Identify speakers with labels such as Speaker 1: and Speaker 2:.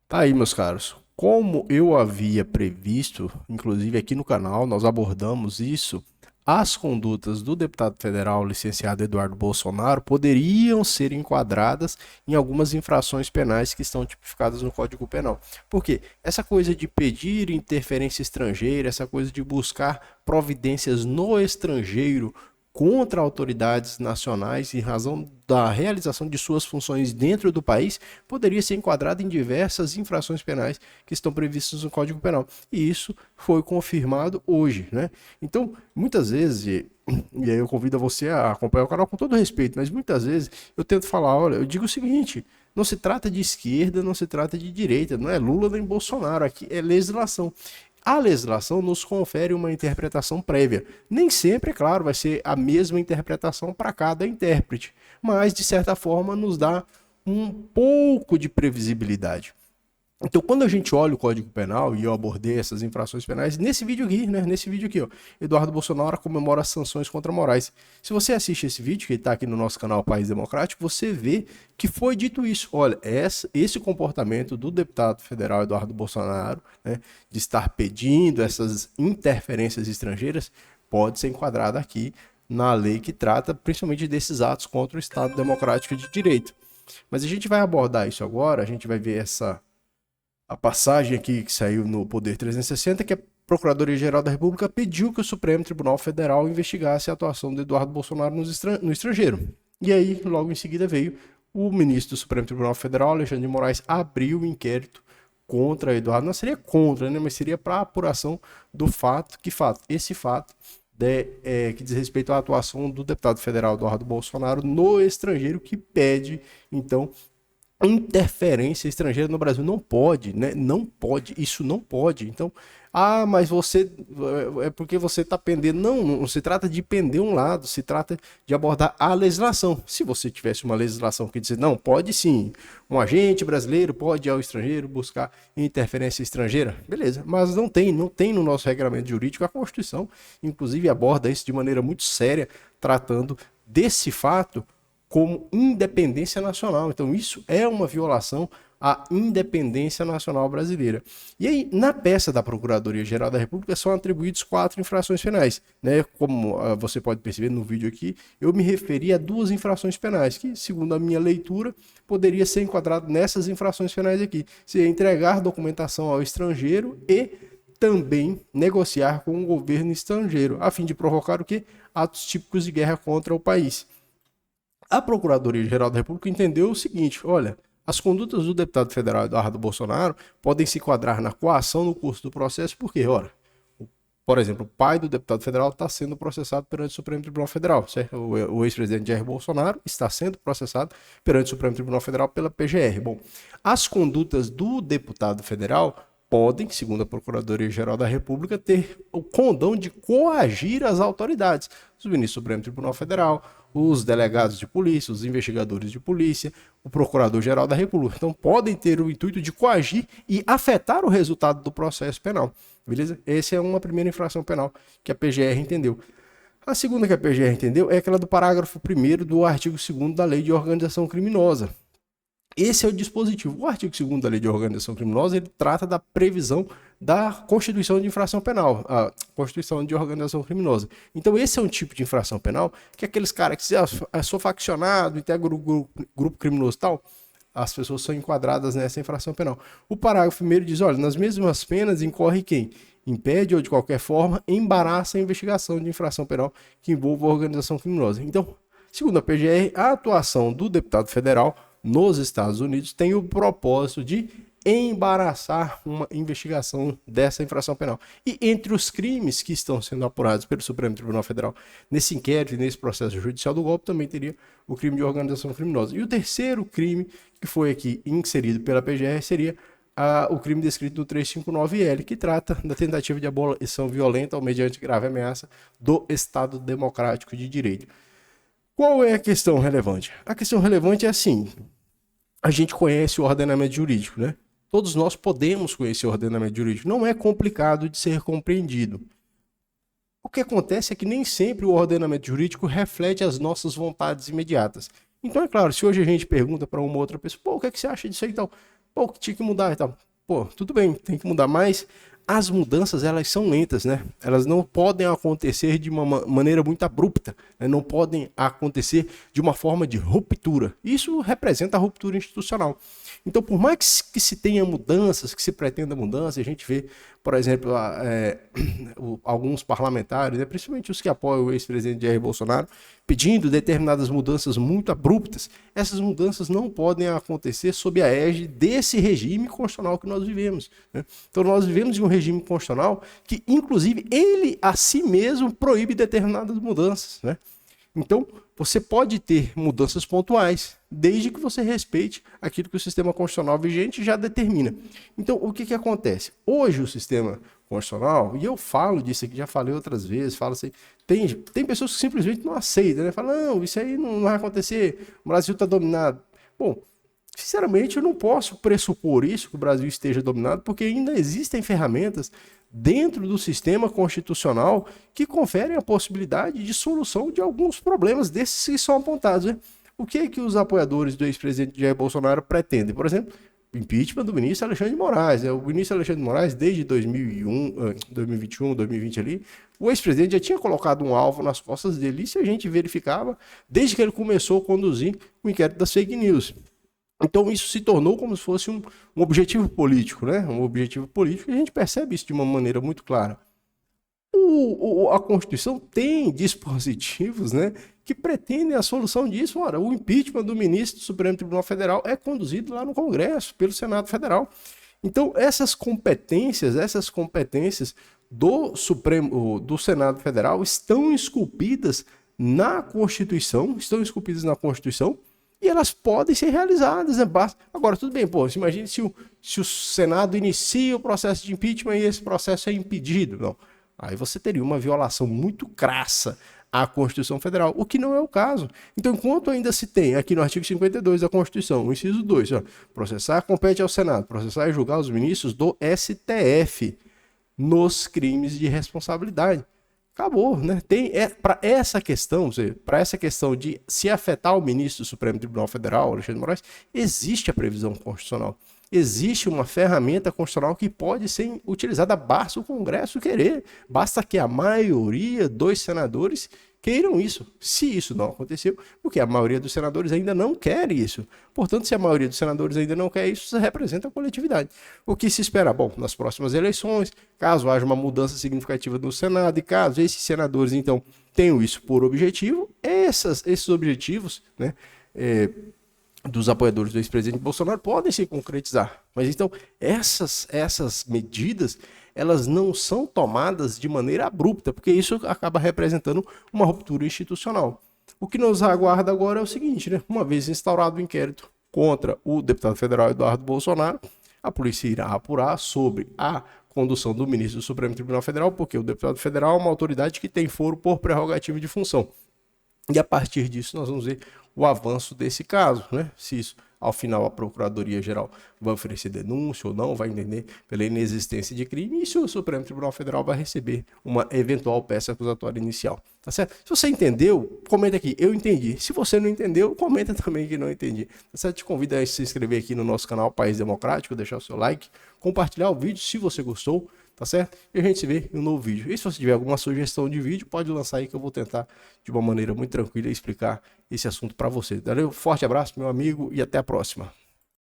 Speaker 1: Tá aí, meus caros. Como eu havia previsto, inclusive aqui no canal, nós abordamos isso. As condutas do deputado federal licenciado Eduardo Bolsonaro poderiam ser enquadradas em algumas infrações penais que estão tipificadas no Código Penal. Por quê? Essa coisa de pedir interferência estrangeira, essa coisa de buscar providências no estrangeiro contra autoridades nacionais em razão da realização de suas funções dentro do país, poderia ser enquadrado em diversas infrações penais que estão previstas no Código Penal. E isso foi confirmado hoje, né? Então, muitas vezes, e aí eu convido você a acompanhar o canal com todo respeito, mas muitas vezes eu tento falar, olha, eu digo o seguinte, não se trata de esquerda, não se trata de direita, não é Lula nem Bolsonaro, aqui é legislação. A legislação nos confere uma interpretação prévia. Nem sempre, é claro, vai ser a mesma interpretação para cada intérprete, mas de certa forma nos dá um pouco de previsibilidade. Então, quando a gente olha o Código Penal, e eu abordei essas infrações penais, nesse vídeo aqui, né? Nesse vídeo aqui, ó, Eduardo Bolsonaro comemora as sanções contra Moraes. Se você assiste esse vídeo, que está aqui no nosso canal País Democrático, você vê que foi dito isso. Olha, esse comportamento do deputado federal Eduardo Bolsonaro, né, de estar pedindo essas interferências estrangeiras, pode ser enquadrado aqui na lei que trata principalmente desses atos contra o Estado Democrático de Direito. Mas a gente vai abordar isso agora, a gente vai ver a passagem aqui que saiu no Poder 360, que a Procuradoria-Geral da República pediu que o Supremo Tribunal Federal investigasse a atuação de Eduardo Bolsonaro no estrangeiro. E aí, logo em seguida, veio o ministro do Supremo Tribunal Federal, Alexandre de Moraes, abriu o inquérito contra Eduardo. Não seria contra, né, mas seria para apuração do fato, esse fato que diz respeito à atuação do deputado federal Eduardo Bolsonaro no estrangeiro, que pede, então, interferência estrangeira no Brasil. Não pode, né? Não pode, isso não pode. Então, mas você é porque você está pendendo. Não, não se trata de pender um lado, se trata de abordar a legislação. Se você tivesse uma legislação que diz, não, pode sim, um agente brasileiro pode ir ao estrangeiro buscar interferência estrangeira, beleza, mas não tem no nosso regulamento jurídico. A Constituição, inclusive, aborda isso de maneira muito séria, tratando desse fato como independência nacional. Então, isso é uma violação à independência nacional brasileira. E aí, na peça da Procuradoria-Geral da República, são atribuídos 4 infrações penais, né? Como você pode perceber no vídeo aqui, eu me referi a 2 infrações penais, que, segundo a minha leitura, poderia ser enquadrado nessas infrações penais aqui. Seria entregar documentação ao estrangeiro e também negociar com o governo estrangeiro, a fim de provocar o quê? Atos típicos de guerra contra o país. A Procuradoria-Geral da República entendeu o seguinte, olha, as condutas do deputado federal Eduardo Bolsonaro podem se enquadrar na coação no curso do processo, porque, ora, por exemplo, o pai do deputado federal está sendo processado perante o Supremo Tribunal Federal, certo? O ex-presidente Jair Bolsonaro está sendo processado perante o Supremo Tribunal Federal pela PGR. Bom, as condutas do deputado federal podem, segundo a Procuradoria-Geral da República, ter o condão de coagir as autoridades, os ministros do Supremo Tribunal Federal, os delegados de polícia, os investigadores de polícia, o Procurador-Geral da República. Então, podem ter o intuito de coagir e afetar o resultado do processo penal, beleza? Essa é uma primeira infração penal que a PGR entendeu. A segunda que a PGR entendeu é aquela do parágrafo 1º do artigo 2º da Lei de Organização Criminosa. Esse é o dispositivo. O artigo 2º da Lei de Organização Criminosa, ele trata da previsão da constituição de infração penal, a constituição de organização criminosa. Então, esse é um tipo de infração penal que aqueles caras que dizem, sou faccionado, integro o grupo criminoso e tal, as pessoas são enquadradas nessa infração penal. O parágrafo 1º diz, olha, nas mesmas penas incorre quem? Impede ou, de qualquer forma, embaraça a investigação de infração penal que envolva a organização criminosa. Então, segundo a PGR, a atuação do deputado federal nos Estados Unidos tem o propósito de embaraçar uma investigação dessa infração penal. E entre os crimes que estão sendo apurados pelo Supremo Tribunal Federal nesse inquérito e nesse processo judicial do golpe, também teria o crime de organização criminosa. E o terceiro crime que foi aqui inserido pela PGR seria o crime descrito no 359L, que trata da tentativa de abolição violenta ou mediante grave ameaça do Estado Democrático de Direito. Qual é a questão relevante? A questão relevante é assim, a gente conhece o ordenamento jurídico, né? Todos nós podemos conhecer o ordenamento jurídico, não é complicado de ser compreendido. O que acontece é que nem sempre o ordenamento jurídico reflete as nossas vontades imediatas. Então, é claro, se hoje a gente pergunta para uma outra pessoa, pô, o que é que você acha disso aí e tal? Pô, que tinha que mudar e tal. Pô, tudo bem, tem que mudar, mas as mudanças, elas são lentas, né? Elas não podem acontecer de uma maneira muito abrupta, né? Não podem acontecer de uma forma de ruptura. Isso representa a ruptura institucional. Então, por mais que se tenha mudanças, que se pretenda mudança, a gente vê, por exemplo, alguns parlamentares, principalmente os que apoiam o ex-presidente Jair Bolsonaro, pedindo determinadas mudanças muito abruptas. Essas mudanças não podem acontecer sob a égide desse regime constitucional que nós vivemos, né? Então, nós vivemos em um regime constitucional que, inclusive, ele a si mesmo proíbe determinadas mudanças, né? Então, você pode ter mudanças pontuais, desde que você respeite aquilo que o sistema constitucional vigente já determina. Então, o que acontece? Hoje o sistema constitucional, e eu falo disso aqui, já falei outras vezes, falo assim, tem pessoas que simplesmente não aceitam, né? Falam, não, isso aí não vai acontecer, o Brasil está dominado. Bom, sinceramente, eu não posso pressupor isso, que o Brasil esteja dominado, porque ainda existem ferramentas dentro do sistema constitucional que conferem a possibilidade de solução de alguns problemas desses que são apontados, né? O que os apoiadores do ex-presidente Jair Bolsonaro pretendem? Por exemplo, impeachment do ministro Alexandre de Moraes, né? O ministro Alexandre de Moraes, desde 2021, 2020 ali, o ex-presidente já tinha colocado um alvo nas costas dele. Isso a gente verificava desde que ele começou a conduzir o inquérito das fake news. Então isso se tornou como se fosse um objetivo político, né? Um objetivo político, e a gente percebe isso de uma maneira muito clara. A Constituição tem dispositivos, né, que pretendem a solução disso. Ora, o impeachment do ministro do Supremo Tribunal Federal é conduzido lá no Congresso, pelo Senado Federal. Então essas competências do Senado Federal estão esculpidas na Constituição, e elas podem ser realizadas, né? Agora, tudo bem, pô, imagine se o Senado inicia o processo de impeachment e esse processo é impedido. Não. Aí você teria uma violação muito crassa à Constituição Federal, o que não é o caso. Então, enquanto ainda se tem aqui no artigo 52 da Constituição, o inciso 2, ó, processar compete ao Senado, processar e julgar os ministros do STF nos crimes de responsabilidade. Acabou, né? Para essa questão de se afetar o ministro do Supremo Tribunal Federal, Alexandre de Moraes, existe a previsão constitucional. Existe uma ferramenta constitucional que pode ser utilizada, basta o Congresso querer, basta que a maioria dos senadores queiram isso. Se isso não aconteceu, porque a maioria dos senadores ainda não quer isso. Portanto, se a maioria dos senadores ainda não quer isso, isso representa a coletividade. O que se espera? Bom, nas próximas eleições, caso haja uma mudança significativa no Senado e caso esses senadores, então, tenham isso por objetivo, esses objetivos, né, dos apoiadores do ex-presidente Bolsonaro podem se concretizar. Mas então, essas medidas, elas não são tomadas de maneira abrupta, porque isso acaba representando uma ruptura institucional. O que nos aguarda agora é o seguinte, né? Uma vez instaurado o inquérito contra o deputado federal Eduardo Bolsonaro, a polícia irá apurar sobre a condução do ministro do Supremo Tribunal Federal, porque o deputado federal é uma autoridade que tem foro por prerrogativa de função. E a partir disso nós vamos ver o avanço desse caso, né? Se isso, ao final, a Procuradoria-Geral vai oferecer denúncia ou não, vai entender pela inexistência de crime, e se o Supremo Tribunal Federal vai receber uma eventual peça acusatória inicial, tá certo? Se você entendeu, comenta aqui, eu entendi. Se você não entendeu, comenta também que não entendi, tá certo? Te convido a se inscrever aqui no nosso canal País Democrático, deixar o seu like, compartilhar o vídeo se você gostou, tá certo? E a gente se vê em um novo vídeo. E se você tiver alguma sugestão de vídeo, pode lançar aí que eu vou tentar, de uma maneira muito tranquila, explicar esse assunto para você. Valeu, forte abraço, meu amigo, e até a próxima.